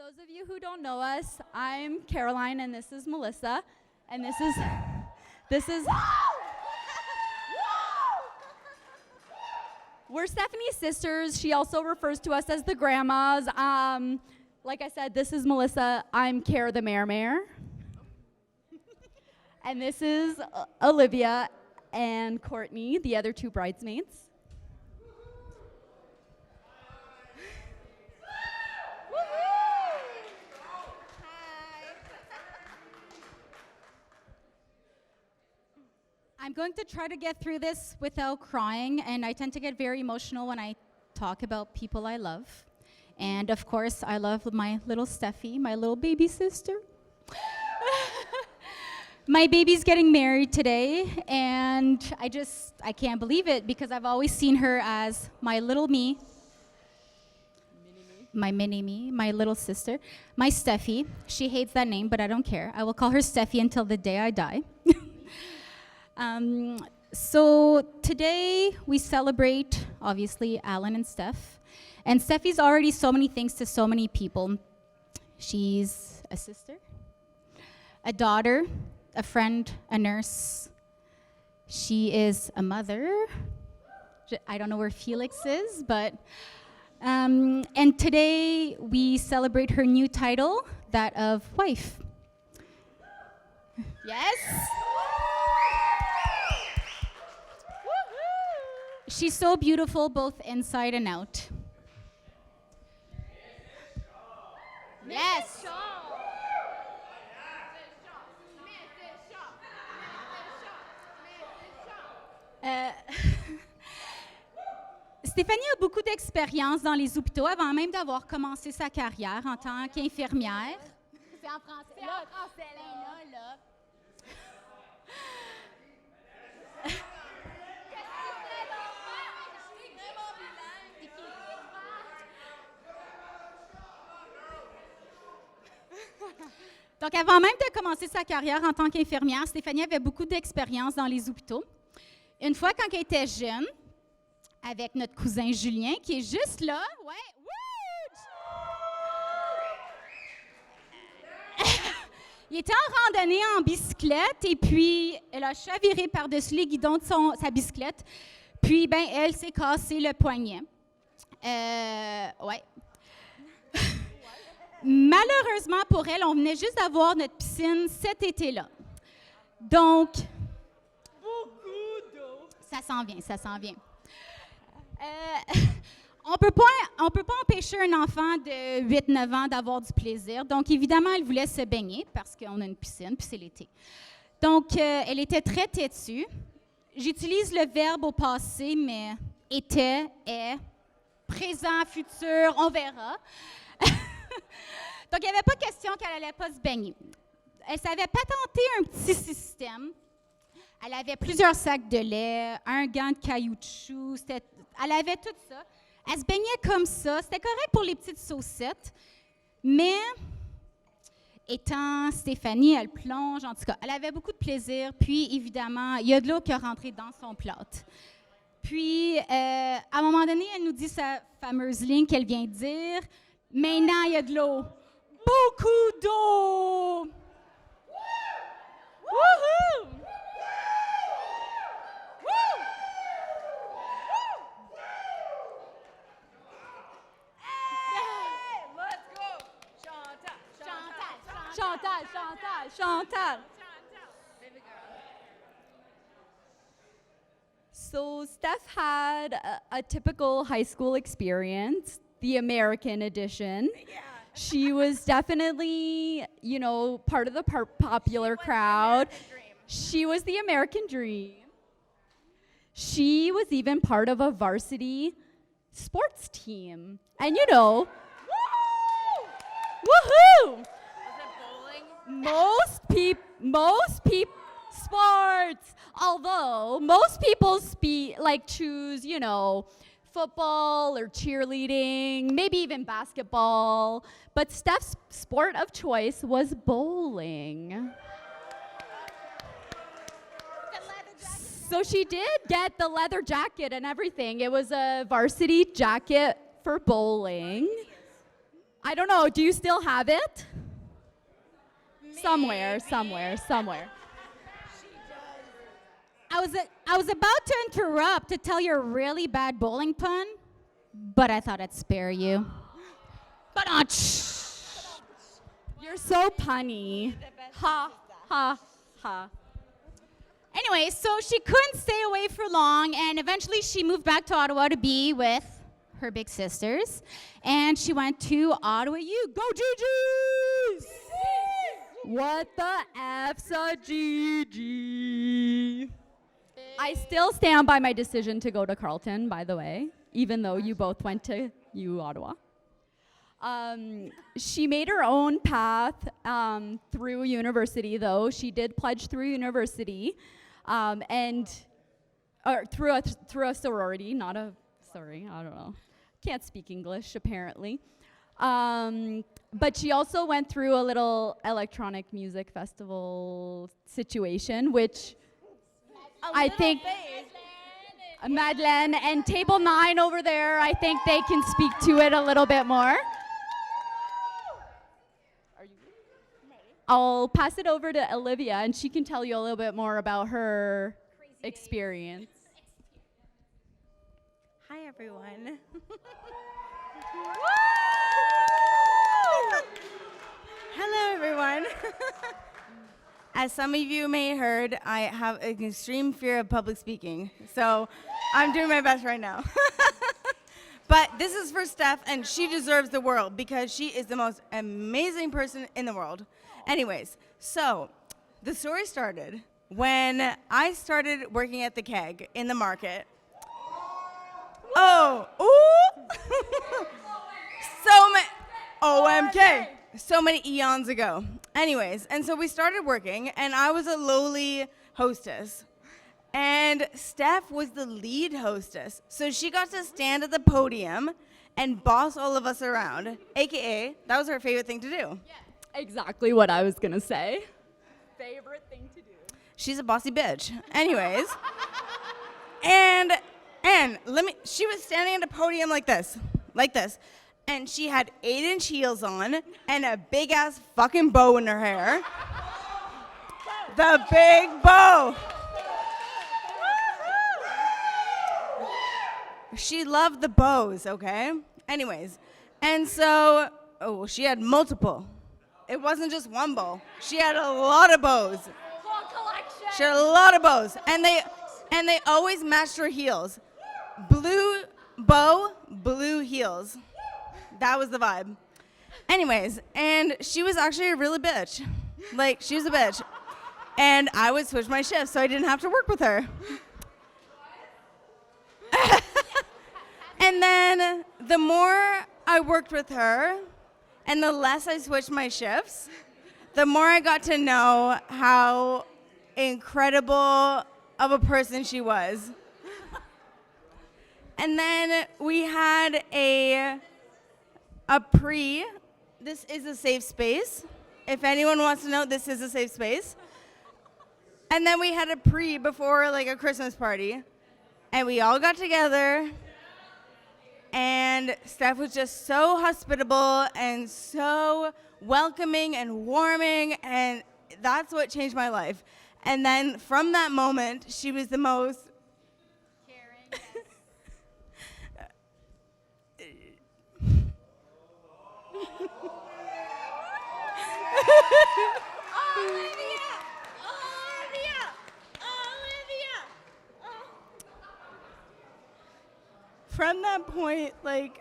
those of you who don't know us, I'm Caroline and this is Melissa. And this is we're Stephanie's sisters. She also refers to us as the grandmas. Like I said, this is Melissa. I'm Cara the Mare. And this is Olivia and Courtney, the other two bridesmaids. I'm going to try to get through this without crying, and I tend to get very emotional when I talk about people I love. And of course, I love my little Steffi, my little baby sister. My baby's getting married today, and I can't believe it because I've always seen her as my little me. My mini me, my little sister, my Steffi. She hates that name, but I don't care. I will call her Steffi until the day I die. So today we celebrate, obviously, Alan and Steph. And Steffi's already so many things to so many people. She's a sister, a daughter, a friend, a nurse. She is a mother. I don't know where Felix is, but... and today we celebrate her new title, that of wife. Yes? She's so beautiful, both inside and out. Yes. Stéphanie a beaucoup d'expérience dans les hôpitaux avant même d'avoir commencé sa carrière en tant qu'infirmière. C'est en français. C'est en français, là. Donc, avant même de commencer sa carrière en tant qu'infirmière, Stéphanie avait beaucoup d'expérience dans les hôpitaux. Une fois, quand elle était jeune, avec notre cousin Julien, qui est juste là, il était en randonnée en bicyclette et puis elle a chaviré par-dessus les guidons de sa bicyclette. Puis, elle s'est cassé le poignet. Malheureusement pour elle, on venait juste d'avoir notre piscine cet été-là. Donc, beaucoup d'eau. Ça s'en vient. On peut pas empêcher un enfant de 8-9 ans d'avoir du plaisir. Donc, évidemment, elle voulait se baigner parce qu'on a une piscine, puis c'est l'été. Donc, elle était très têtue. J'utilise le verbe au passé, mais était, est, présent, futur, on verra. Donc, il n'y avait pas question qu'elle n'allait pas se baigner. Elle savait patenter un petit système. Elle avait plusieurs sacs de lait, un gant de caoutchouc. Elle avait tout ça. Elle se baignait comme ça. C'était correct pour les petites saucettes. Mais, étant Stéphanie, elle plonge. En tout cas, elle avait beaucoup de plaisir. Puis, évidemment, il y a de l'eau qui est rentrée dans son plâtre. Puis, à un moment donné, elle nous dit sa fameuse ligne qu'elle vient de dire. Maintenant, il y a de l'eau. Beaucoup d'eau! Wouhou! Hey, let's go! Chantal! So Steph had a typical high school experience, the American edition. Yeah. She was definitely, part of the popular crowd. She was the American dream. She was even part of a varsity sports team. And woohoo! Was it bowling? Most people, sports. Although most people choose, football or cheerleading, maybe even basketball. But Steph's sport of choice was bowling. So she did get the leather jacket and everything. It was a varsity jacket for bowling. I don't know. Do you still have it? Somewhere. I was about to interrupt to tell you a really bad bowling pun, but I thought I'd spare you. But You're so punny. Ha, ha, ha. anyway, so she couldn't stay away for long, and eventually she moved back to Ottawa to be with her big sisters, and she went to Ottawa U. Go GGs! What the F's a GG? I still stand by my decision to go to Carleton, by the way, even though you both went to U Ottawa. She made her own path through university, though. She did pledge through university, or through a sorority, not a, sorry, I don't know. Can't speak English, apparently. But she also went through a little electronic music festival situation, which I think Madeleine and Table 9 over there, I think they can speak to it a little bit more. I'll pass it over to Olivia, and she can tell you a little bit more about her experience. Hi, everyone. Hello, everyone. As some of you may have heard, I have an extreme fear of public speaking, so I'm doing my best right now. But this is for Steph, and she deserves the world because she is the most amazing person in the world. Anyways, so the story started when I started working at the keg in the market. Oh, ooh! OMK! So many eons ago. Anyways, and so we started working, and I was a lowly hostess. And Steph was the lead hostess. So she got to stand at the podium and boss all of us around, AKA, that was her favorite thing to do. Yeah, exactly what I was gonna say. Favorite thing to do. She's a bossy bitch. Anyways, and she was standing at a podium like this. And she had 8-inch heels on and a big ass fucking bow in her hair. The big bow. She loved the bows, okay? Anyways, and so, she had multiple. It wasn't just one bow. She had a lot of bows. Whole collection. She had a lot of bows, and they always matched her heels. Blue bow, blue heels. That was the vibe. Anyways, and she was actually a really bitch. Like, she was a bitch. And I would switch my shifts so I didn't have to work with her. And then the more I worked with her and the less I switched my shifts, the more I got to know how incredible of a person she was. And then we had a pre. This is a safe space. If anyone wants to know, this is a safe space. And then we had a pre before, like, a Christmas party. And we all got together. And Steph was just so hospitable and so welcoming and warming. And that's what changed my life. And then from that moment, she was the most caring. From that point, like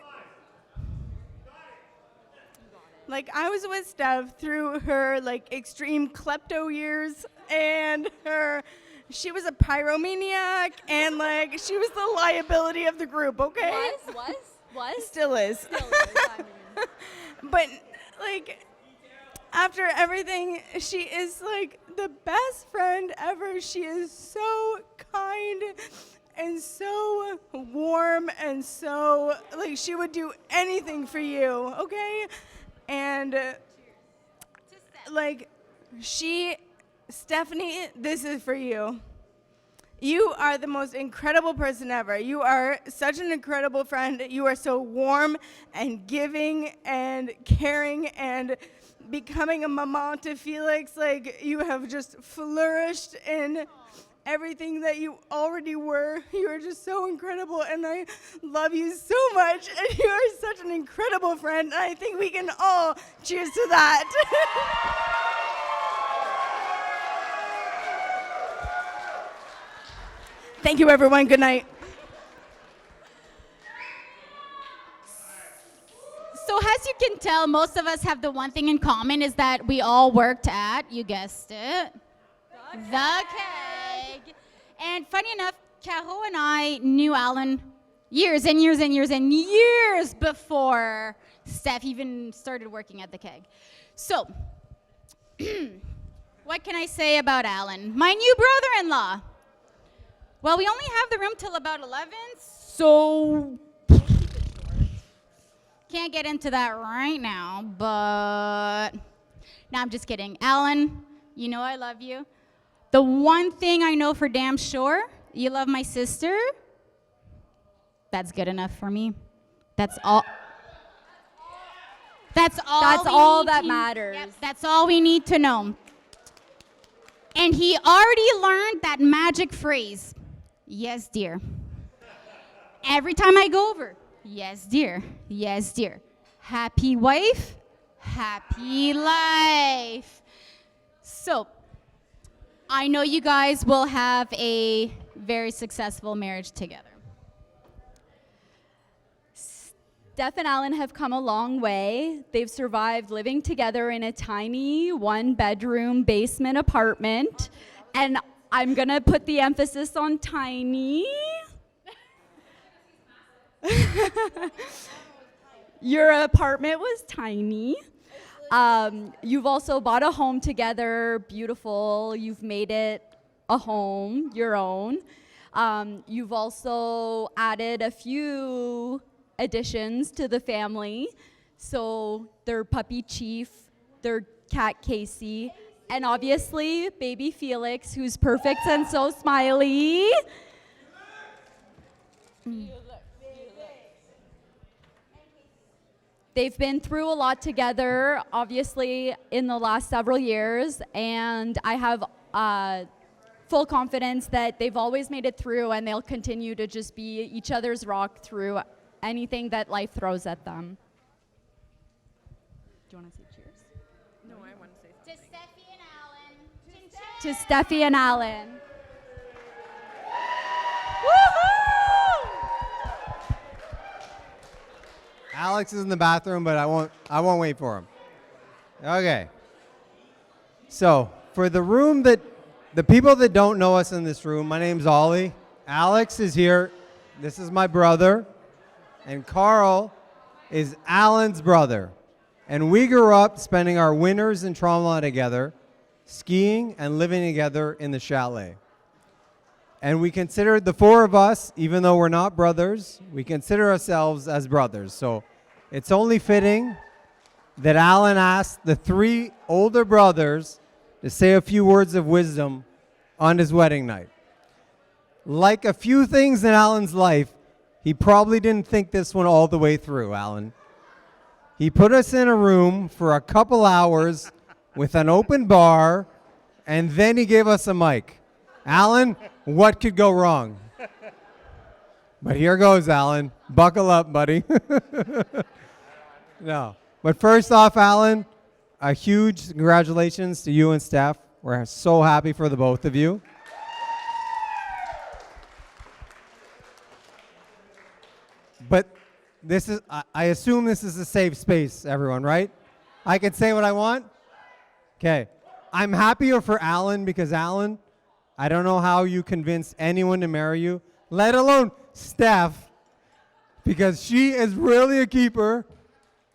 I was with Steph through her, like, extreme klepto years, and she was a pyromaniac, and, like, she was the liability of the group, okay? Was? Still is. I mean. But, like, after everything, she is, like, the best friend ever. She is so kind and so warm and so, like, she would do anything for you, okay? And, like, Stephanie, this is for you. You are the most incredible person ever. You are such an incredible friend. You are so warm and giving and caring and becoming a maman to Felix. Like, you have just flourished in everything that you already were. You are just so incredible, and I love you so much, and you are such an incredible friend, and I think we can all cheers to that. Thank you, everyone. Good night. So as you can tell, most of us have the one thing in common is that we all worked at, you guessed it, the keg. And funny enough, Caro and I knew Alan years and years and years and years before Steph even started working at the keg. So, what can I say about Alan? My new brother-in-law. Well, we only have the room till about 11, so can't get into that right now, but no, I'm just kidding. Alan, you know I love you. The one thing I know for damn sure, you love my sister. That's good enough for me. That's all. That's all that matters. Yep, that's all we need to know. And he already learned that magic phrase. Yes, dear. Every time I go over, yes, dear. Yes, dear. Happy wife, happy life. So, I know you guys will have a very successful marriage together. Steph and Alan have come a long way. They've survived living together in a tiny one-bedroom basement apartment. And I'm gonna put the emphasis on tiny. Your apartment was tiny. You've also bought a home together, beautiful. You've made it a home, your own. You've also added a few additions to the family. So their puppy Chief, their cat Casey, and obviously baby Felix, who's perfect and so smiley. They've been through a lot together, obviously, in the last several years, and I have full confidence that they've always made it through, and they'll continue to just be each other's rock through anything that life throws at them. Do you want to say cheers? No, I want to say something. To Steffi and Alan. To Steffi and Alan. Alex is in the bathroom, but I won't wait for him. Okay. So, for the people that don't know us in this room, my name's Aurélie. Alex is here. This is my brother. And Carl is Alan's brother. And we grew up spending our winters in Tremblant together, skiing and living together in the chalet. And we considered the four of us, even though we're not brothers, we consider ourselves as brothers. So it's only fitting that Alan asked the three older brothers to say a few words of wisdom on his wedding night. Like a few things in Alan's life, he probably didn't think this one all the way through, Alan. He put us in a room for a couple hours with an open bar, and then he gave us a mic. Alan, what could go wrong? But here goes, Alan. Buckle up, buddy. No. But first off, Alan, a huge congratulations to you and Steph. We're so happy for the both of you. But this is, I assume this is a safe space, everyone, right? I can say what I want? Okay. I'm happier for Alan because Alan, I don't know how you convinced anyone to marry you, let alone Steph, because she is really a keeper,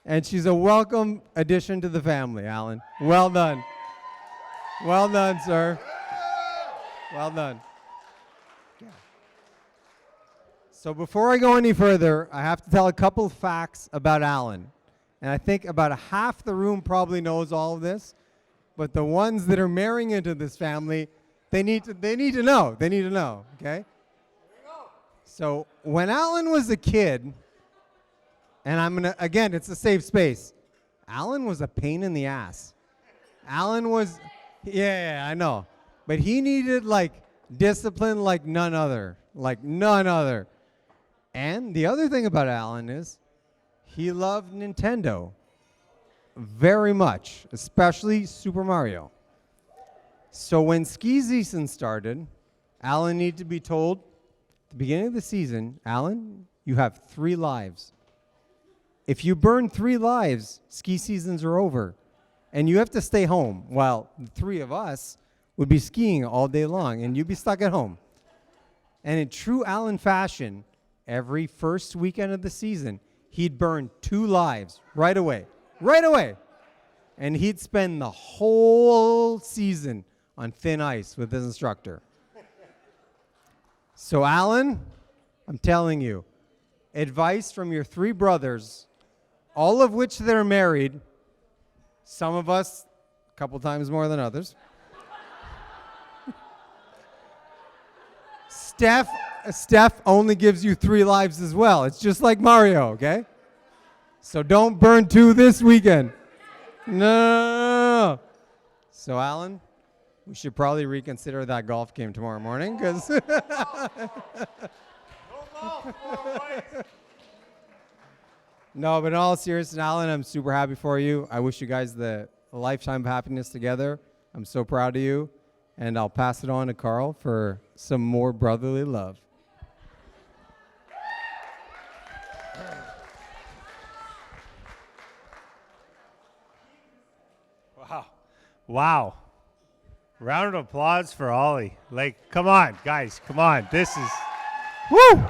and she's a welcome addition to the family, Alan. Well done. Well done, sir. Well done. Yeah. So before I go any further, I have to tell a couple facts about Alan. And I think about half the room probably knows all of this, but the ones that are marrying into this family They need to know. They need to know, okay? So when Alan was a kid, and I'm gonna, again, it's a safe space. Alan was a pain in the ass. Alan was, yeah, I know. But he needed like discipline like none other. Like none other. And the other thing about Alan is he loved Nintendo very much, especially Super Mario. So when ski season started, Alan needed to be told at the beginning of the season, Alan, you have 3 lives. If you burn 3 lives, ski seasons are over. And you have to stay home while the 3 of us would be skiing all day long and you'd be stuck at home. And in true Alan fashion, every first weekend of the season, he'd burn 2 lives right away. Right away. And he'd spend the whole season on thin ice with his instructor. So Alan, I'm telling you, advice from your 3 brothers, all of which they're married, some of us a couple times more than others. Steph only gives you 3 lives as well. It's just like Mario, okay? So don't burn 2 this weekend. No. So Alan, we should probably reconsider that golf game tomorrow morning because no, but in all seriousness, Alan, I'm super happy for you. I wish you guys a lifetime of happiness together. I'm so proud of you. And I'll pass it on to Carl for some more brotherly love. Wow. Round of applause for Aurélie. Like, come on, guys, come on. This is, woo!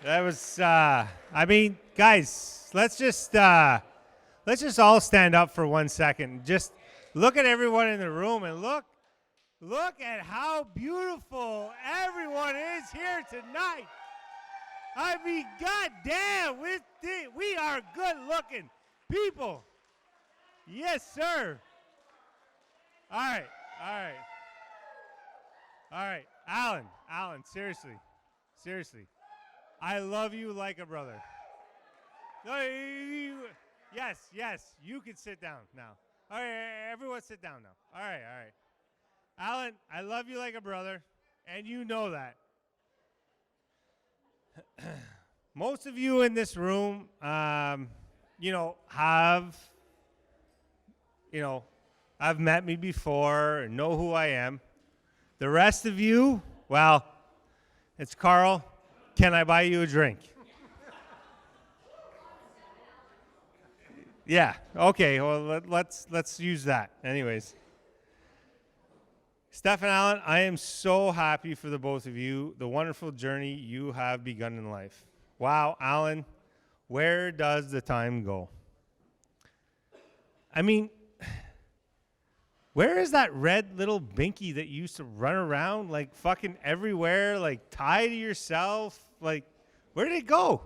That was, I mean, guys, let's just all stand up for 1 second. Just look at everyone in the room and look at how beautiful everyone is here tonight. I mean, goddamn, we are good-looking people. Yes, sir. All right. Alan, seriously. I love you like a brother. No, yes, you can sit down now. All right, everyone sit down now. All right. Alan, I love you like a brother, and you know that. Most of you in this room, have met me before and know who I am. The rest of you, well, it's Carl. Can I buy you a drink? Yeah, okay, well, let's use that. Anyways. Steph and Alan, I am so happy for the both of you, the wonderful journey you have begun in life. Wow, Alan, where does the time go? I mean, where is that red little binky that you used to run around like fucking everywhere, like tie to yourself? Like, where did it go?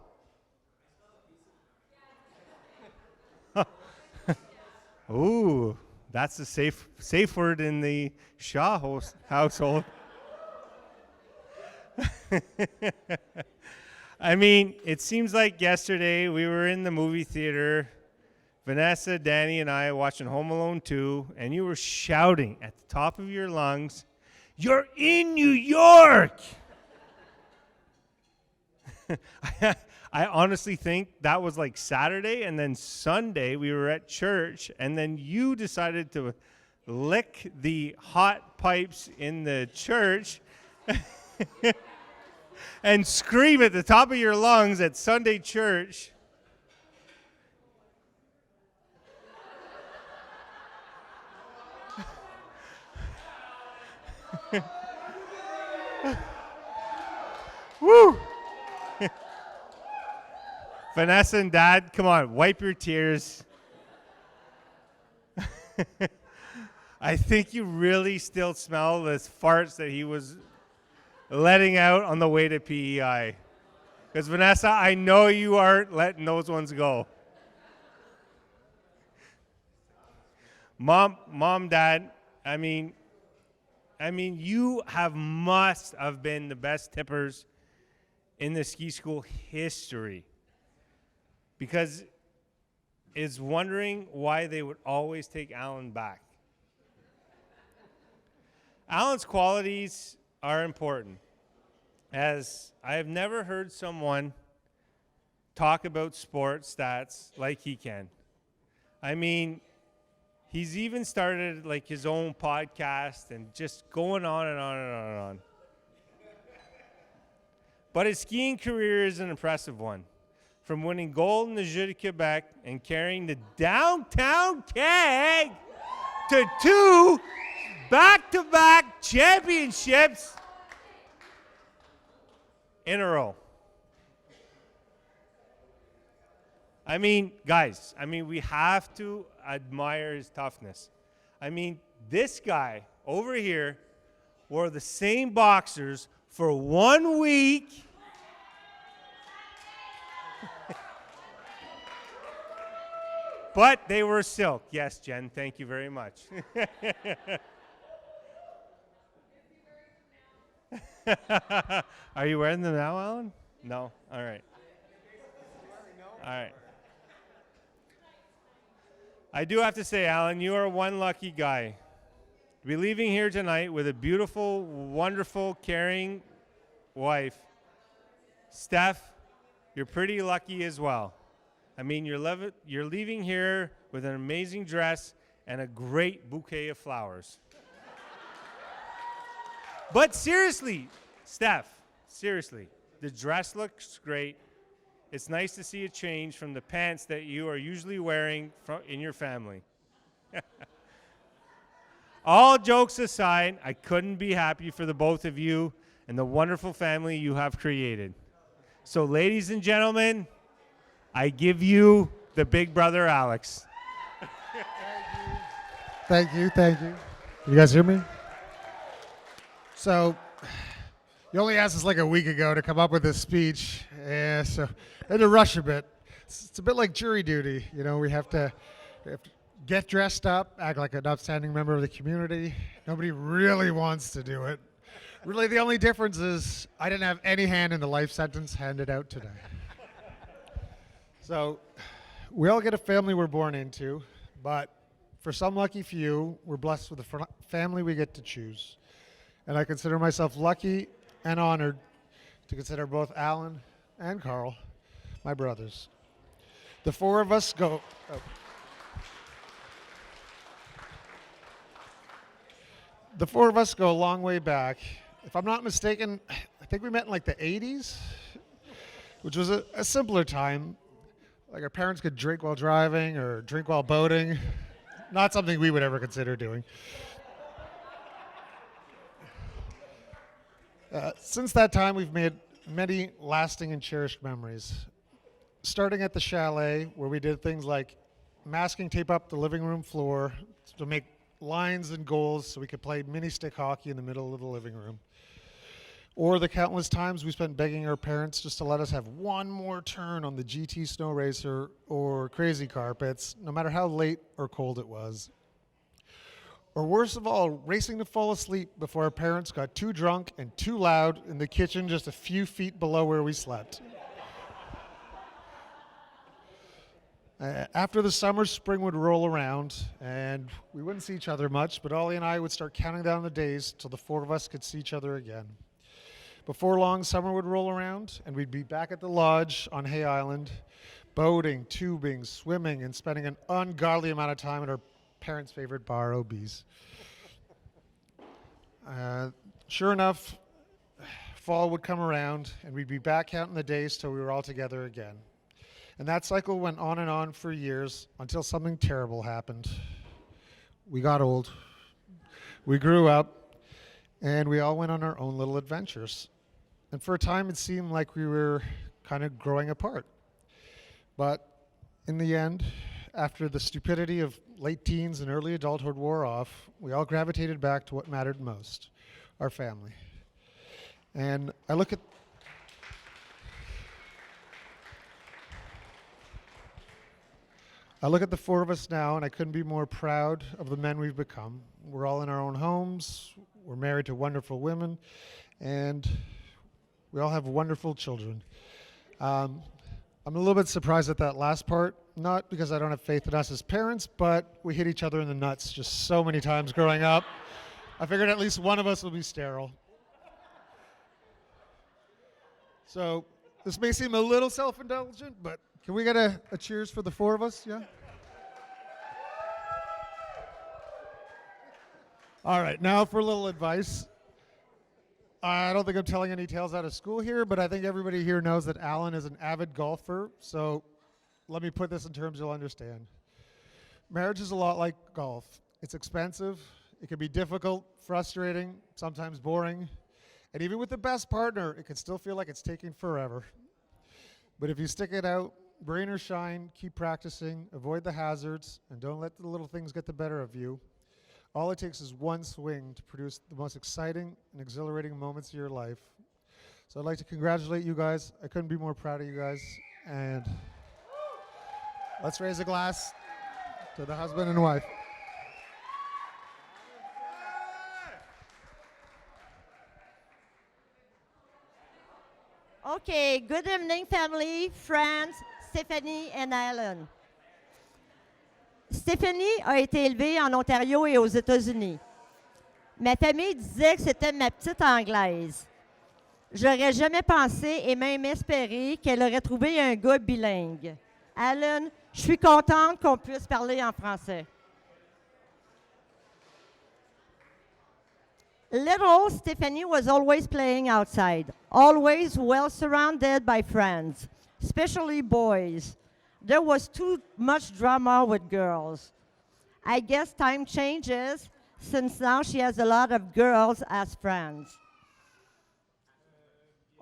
Ooh, that's a safe word in the Shaw household. I mean, it seems like yesterday we were in the movie theater, Vanessa, Danny, and I watching Home Alone 2, and you were shouting at the top of your lungs, "You're in New York!" I honestly think that was like Saturday, and then Sunday we were at church, and then you decided to lick the hot pipes in the church and scream at the top of your lungs at Sunday church. Woo! Vanessa and Dad, come on, wipe your tears. I think you really still smell the farts that he was letting out on the way to PEI. Because Vanessa, I know you aren't letting those ones go. Mom, Dad, I mean, I mean, you must have been the best tippers in the ski school history, because it's wondering why they would always take Alan back. Alan's qualities are important, as I have never heard someone talk about sports stats like he can. I mean, he's even started like his own podcast and just going on and on and on and on. But his skiing career is an impressive one. From winning gold in the Jeux de Quebec and carrying the downtown keg to 2 back-to-back championships in a row. I mean, guys, we have to admire his toughness. I mean, this guy over here wore the same boxers for 1 week. But they were silk. Yes, Jen, thank you very much. Are you wearing them now, Alan? No? All right. All right. I do have to say, Alan, you are one lucky guy. To be leaving here tonight with a beautiful, wonderful, caring wife. Steph, you're pretty lucky as well. I mean, you're leaving here with an amazing dress and a great bouquet of flowers. But seriously, Steph, seriously, the dress looks great. It's nice to see a change from the pants that you are usually wearing in your family. All jokes aside, I couldn't be happy for the both of you and the wonderful family you have created. So, ladies and gentlemen, I give you the big brother, Alex. Thank you, thank you. You guys hear me? So, you only asked us like a week ago to come up with this speech, so I had to rush a bit. It's a bit like jury duty, you know. We have to get dressed up, act like an upstanding member of the community. Nobody really wants to do it. Really, the only difference is I didn't have any hand in the life sentence handed out today. So, we all get a family we're born into, but for some lucky few, we're blessed with a family we get to choose. And I consider myself lucky and honored to consider both Alan and Carl my brothers. The four of us go... The four of us go a long way back. If I'm not mistaken, I think we met in like the 80s, which was a simpler time. Like our parents could drink while driving or drink while boating. Not something we would ever consider doing. Since that time, we've made many lasting and cherished memories. Starting at the chalet, where we did things like masking tape up the living room floor to make lines and goals so we could play mini stick hockey in the middle of the living room. Or the countless times we spent begging our parents just to let us have one more turn on the GT snow racer or crazy carpets, no matter how late or cold it was. Or worst of all, racing to fall asleep before our parents got too drunk and too loud in the kitchen just a few feet below where we slept. After the summer, spring would roll around, and we wouldn't see each other much, but Ollie and I would start counting down the days till the four of us could see each other again. Before long, summer would roll around, and we'd be back at the lodge on Hay Island, boating, tubing, swimming, and spending an ungodly amount of time at our parents' favorite bar, OB's. Sure enough, fall would come around, and we'd be back counting the days till we were all together again. And that cycle went on and on for years until something terrible happened. We got old, we grew up, and we all went on our own little adventures. And for a time, it seemed like we were kind of growing apart. But in the end, after the stupidity of late teens and early adulthood wore off, we all gravitated back to what mattered most, our family. And I look at the four of us now, and I couldn't be more proud of the men we've become. We're all in our own homes. We're married to wonderful women, and we all have wonderful children. I'm a little bit surprised at that last part, not because I don't have faith in us as parents, but we hit each other in the nuts just so many times growing up. I figured at least one of us will be sterile. So this may seem a little self-indulgent, but can we get a cheers for the four of us? Yeah? All right, now for a little advice. I don't think I'm telling any tales out of school here, but I think everybody here knows that Alan is an avid golfer, so let me put this in terms you'll understand. Marriage is a lot like golf. It's expensive, it can be difficult, frustrating, sometimes boring, and even with the best partner, it can still feel like it's taking forever. But if you stick it out, rain or shine, keep practicing, avoid the hazards, and don't let the little things get the better of you, all it takes is one swing to produce the most exciting and exhilarating moments of your life. So I'd like to congratulate you guys. I couldn't be more proud of you guys. And let's raise a glass to the husband and wife. Okay, good evening, family, friends, Stephanie and Alan. Stephanie a été élevée en Ontario et aux États-Unis. Ma famille disait que c'était ma petite Anglaise. J'aurais jamais pensé et même espéré qu'elle aurait trouvé un gars bilingue. Alan, je suis contente qu'on puisse parler en français. Little Stephanie was always playing outside, always well surrounded by friends, especially boys. There was too much drama with girls. I guess time changes since now she has a lot of girls as friends.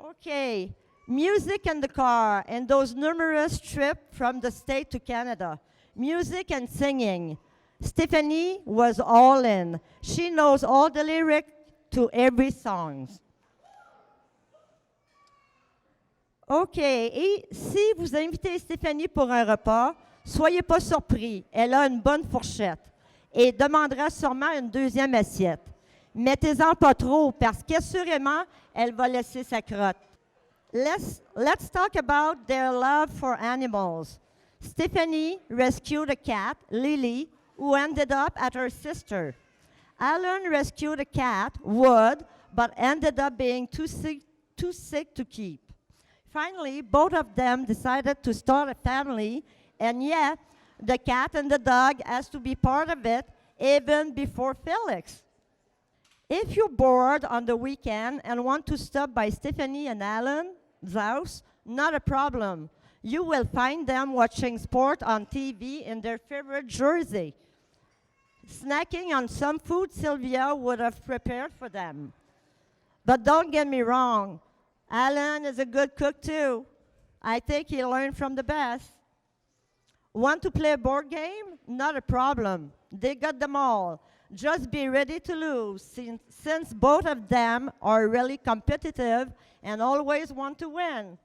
Okay, music in the car and those numerous trips from the state to Canada. Music and singing. Stephanie was all in. She knows all the lyrics to every song. OK. Et si vous invitez Stéphanie pour un repas, soyez pas surpris. Elle a une bonne fourchette et demandera sûrement une deuxième assiette. Mettez-en pas trop parce qu'assurément, elle va laisser sa crotte. Let's talk about their love for animals. Stephanie rescued a cat, Lily, who ended up at her sister. Alan rescued a cat, Wood, but ended up being too sick to keep. Finally, both of them decided to start a family, and yet the cat and the dog has to be part of it even before Felix. If you're bored on the weekend and want to stop by Stephanie and Alan's house, not a problem. You will find them watching sport on TV in their favorite jersey, snacking on some food Sylvia would have prepared for them. But don't get me wrong, Alan is a good cook too. I think he learned from the best. Want to play a board game? Not a problem. They got them all. Just be ready to lose since both of them are really competitive and always want to win.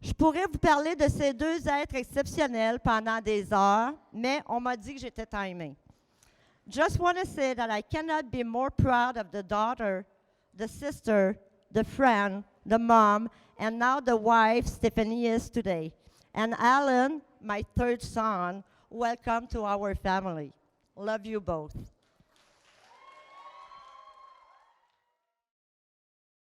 Je pourrais vous parler de ces deux êtres exceptionnels pendant des heures, mais on m'a dit que j'étais timée. Just want to say that I cannot be more proud of the daughter, the sister, the friend, the mom, and now the wife Stephanie is today. And Alan, my third son, welcome to our family. Love you both.